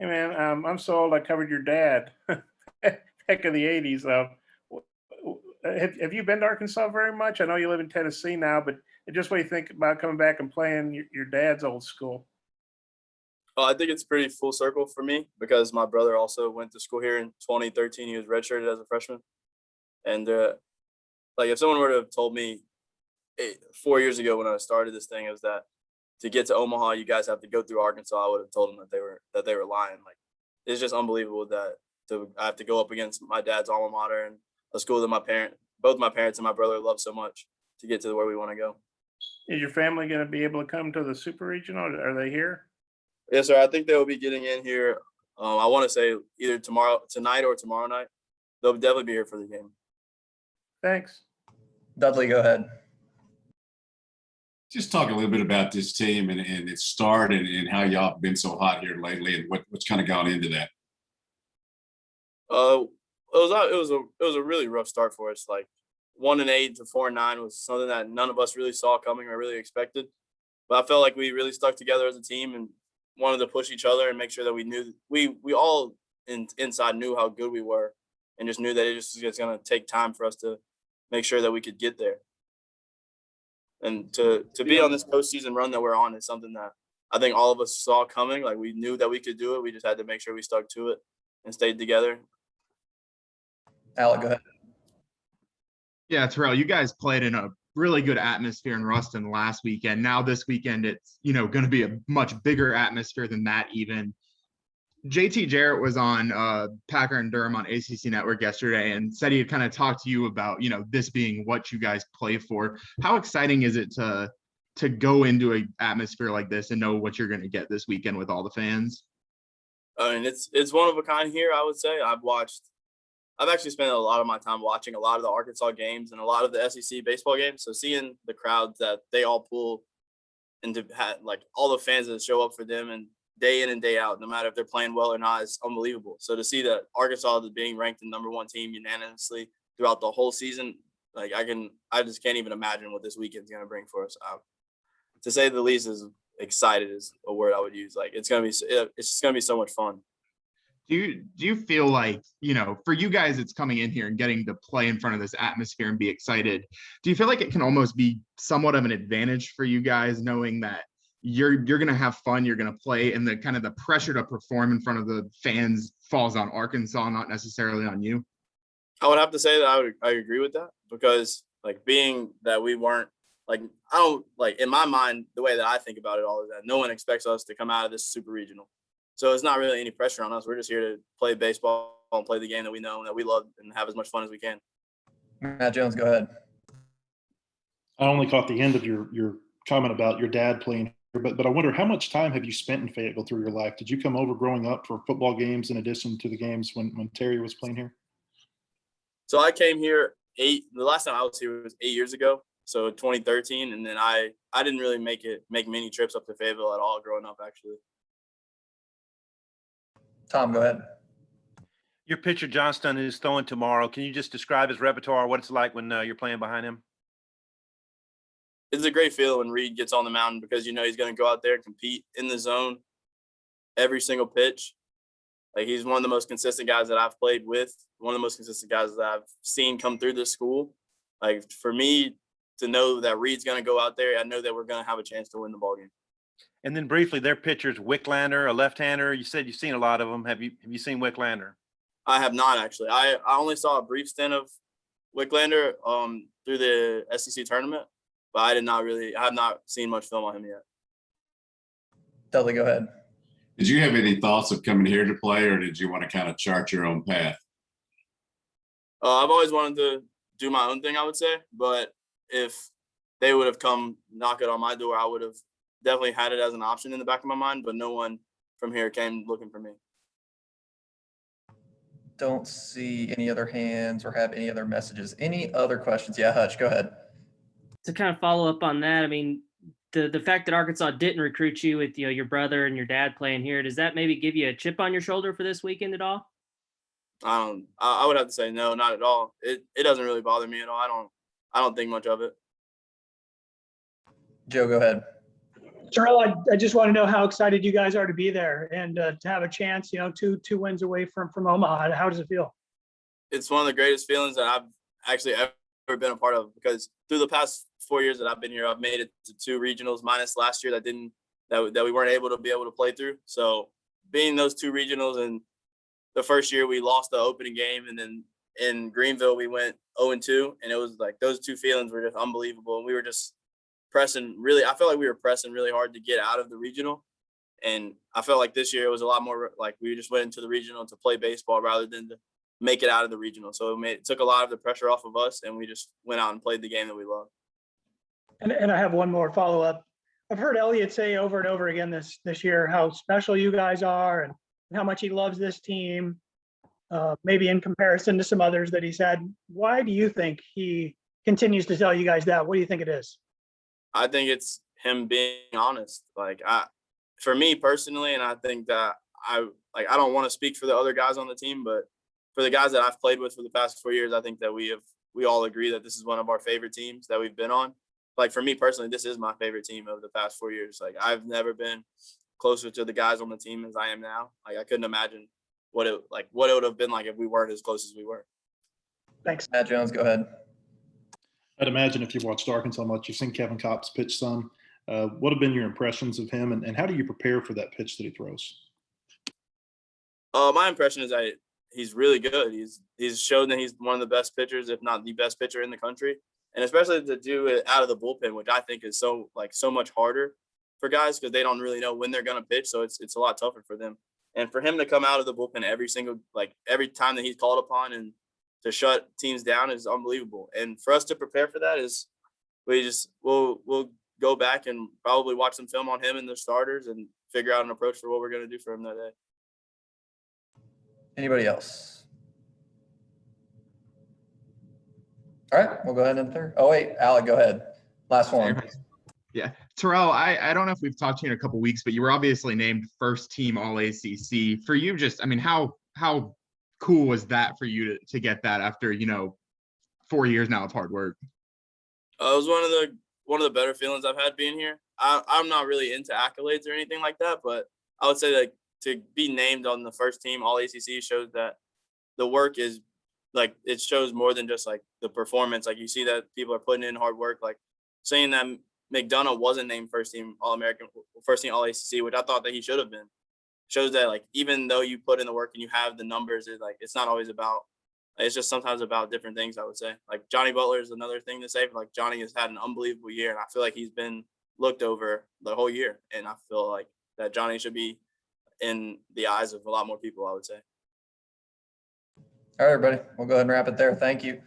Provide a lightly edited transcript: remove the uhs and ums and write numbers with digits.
Hey man, I'm so old I covered your dad back in the '80s. Have you been to Arkansas very much? I know you live in Tennessee now, but just what do you think about coming back and playing your dad's old school? I think it's pretty full circle for me because my brother also went to school here in 2013. He was redshirted as a freshman, and like if someone were to have told me 4 years ago when I started this thing is that to get to Omaha, you guys have to go through Arkansas. I would have told them that they were lying. Like it's just unbelievable that I have to go up against my dad's alma mater and a school that both my parents and my brother love so much to get to where we want to go. Is your family going to be able to come to the Super Regional? Are they here? Yes, sir. I think they will be getting in here. I want to say either tonight or tomorrow night. They'll definitely be here for the game. Thanks. Dudley, go ahead. Just talk a little bit about this team and its start and how y'all have been so hot here lately and what's kind of gone into that. It was a really rough start for us. Like 1-8 to 4-9 was something that none of us really saw coming or really expected. But I felt like we really stuck together as a team and wanted to push each other and make sure that we knew we all inside knew how good we were and just knew that it just was going to take time for us to make sure that we could get there. And to be on this postseason run that we're on is something that I think all of us saw coming. Like we knew that we could do it. We just had to make sure we stuck to it and stayed together. Alec, go ahead. Yeah, Terrell, you guys played in a really good atmosphere in Ruston last weekend. Now this weekend, it's, going to be a much bigger atmosphere than that even. JT Jarrett was on Packer and Durham on ACC Network yesterday and said he had kind of talked to you about, this being what you guys play for. How exciting is it to go into an atmosphere like this and know what you're going to get this weekend with all the fans? And it's one of a kind here, I would say. I've actually spent a lot of my time watching a lot of the Arkansas games and a lot of the SEC baseball games. So seeing the crowds that they all pull into, like all the fans that show up for them and day in and day out, no matter if they're playing well or not, is unbelievable. So to see that Arkansas is being ranked the #1 team unanimously throughout the whole season, like I just can't even imagine what this weekend's going to bring for us. To say the least, is excited is a word I would use. Like it's just going to be so much fun. Do you feel like, for you guys, it's coming in here and getting to play in front of this atmosphere and be excited. Do you feel like it can almost be somewhat of an advantage for you guys knowing that you're going to have fun, you're going to play, and the kind of the pressure to perform in front of the fans falls on Arkansas, not necessarily on you? I would have to say that I agree with that because like being that we weren't like, I don't like in my mind, the way that I think about it all is that no one expects us to come out of this super regional. So it's not really any pressure on us. We're just here to play baseball and play the game that we know and that we love and have as much fun as we can. Matt Jones, go ahead. I only caught the end of your comment about your dad playing here, but I wonder how much time have you spent in Fayetteville through your life? Did you come over growing up for football games in addition to the games when Terry was playing here? So I came here the last time I was here was 8 years ago. So 2013. And then I didn't really make many trips up to Fayetteville at all growing up, actually. Tom, go ahead. Your pitcher, Johnston, is throwing tomorrow. Can you just describe his repertoire, what it's like when you're playing behind him? It's a great feel when Reed gets on the mound because he's going to go out there and compete in the zone every single pitch. Like he's one of the most consistent guys that I've played with, one of the most consistent guys that I've seen come through this school. Like for me to know that Reed's going to go out there, I know that we're going to have a chance to win the ballgame. And then briefly, their pitcher's Wicklander, a left-hander. You said you've seen a lot of them. Have you seen Wicklander? I have not actually. I only saw a brief stint of Wicklander through the SEC tournament, but I have not seen much film on him yet. Dudley, go ahead. Did you have any thoughts of coming here to play, or did you want to kind of chart your own path? I've always wanted to do my own thing, I would say, but if they would have come knocking on my door, I would have definitely had it as an option in the back of my mind, but no one from here came looking for me. Don't see any other hands or have any other messages. Any other questions? Yeah, Hutch, go ahead. To kind of follow up on that, I mean, the fact that Arkansas didn't recruit you with your brother and your dad playing here, does that maybe give you a chip on your shoulder for this weekend at all? I would have to say no, not at all. It doesn't really bother me at all. I don't think much of it. Joe, go ahead. Terrell, I just want to know how excited you guys are to be there and to have a chance, two wins away from Omaha. How does it feel? It's one of the greatest feelings that I've actually ever been a part of, because through the past 4 years that I've been here, I've made it to 2 regionals minus last year that we weren't able to play through. So being those 2 regionals, and the first year we lost the opening game, and then in Greenville we went 0-2, and it was like those 2 feelings were just unbelievable. And we were just pressing really. I felt like we were pressing really hard to get out of the regional, and I felt like this year it was a lot more like we just went into the regional to play baseball rather than to make it out of the regional. So it took a lot of the pressure off of us, and we just went out and played the game that we love. And I have one more follow up. I've heard Elliott say over and over again this year how special you guys are and how much he loves this team. Maybe in comparison to some others that he's had. Why do you think he continues to tell you guys that? What do you think it is? I think it's him being honest. For me personally, and I think that I don't want to speak for the other guys on the team, but for the guys that I've played with for the past 4 years, I think that we all agree that this is one of our favorite teams that we've been on. Like for me personally, this is my favorite team of the past 4 years. Like I've never been closer to the guys on the team as I am now. Like I couldn't imagine what it would have been like if we weren't as close as we were. Thanks. Matt Jones, go ahead. I'd imagine if you've watched Arkansas much, you've seen Kevin Kopps pitch some. What have been your impressions of him, and how do you prepare for that pitch that he throws? My impression is that he's really good. He's shown that he's one of the best pitchers, if not the best pitcher in the country. And especially to do it out of the bullpen, which I think is so much harder for guys because they don't really know when they're going to pitch. So it's a lot tougher for them. And for him to come out of the bullpen every time that he's called upon and to shut teams down is unbelievable. And for us to prepare for that is we'll go back and probably watch some film on him and the starters and figure out an approach for what we're going to do for him that day. Anybody else? All right, we'll go ahead and third. Oh wait, Alec, go ahead. Last one. Yeah, Terrell, I don't know if we've talked to you in a couple of weeks, but you were obviously named first team All ACC. For you, how cool was that for you to get that after 4 years now of hard work? It was one of the better feelings I've had being here. I'm not really into accolades or anything like that, but I would say to be named on the first team All ACC shows that the work is it shows more than just the performance. You see that people are putting in hard work. Saying that McDonough wasn't named first team All-American, first team All-ACC, which I thought that he should have been, shows that even though you put in the work and you have the numbers, it's not always about. It's just sometimes about different things. I would say Johnny Butler is another thing to say. Johnny has had an unbelievable year, and I feel like he's been looked over the whole year, and I feel like that Johnny should be in the eyes of a lot more people, I would say. All right, everybody, we'll go ahead and wrap it there. Thank you.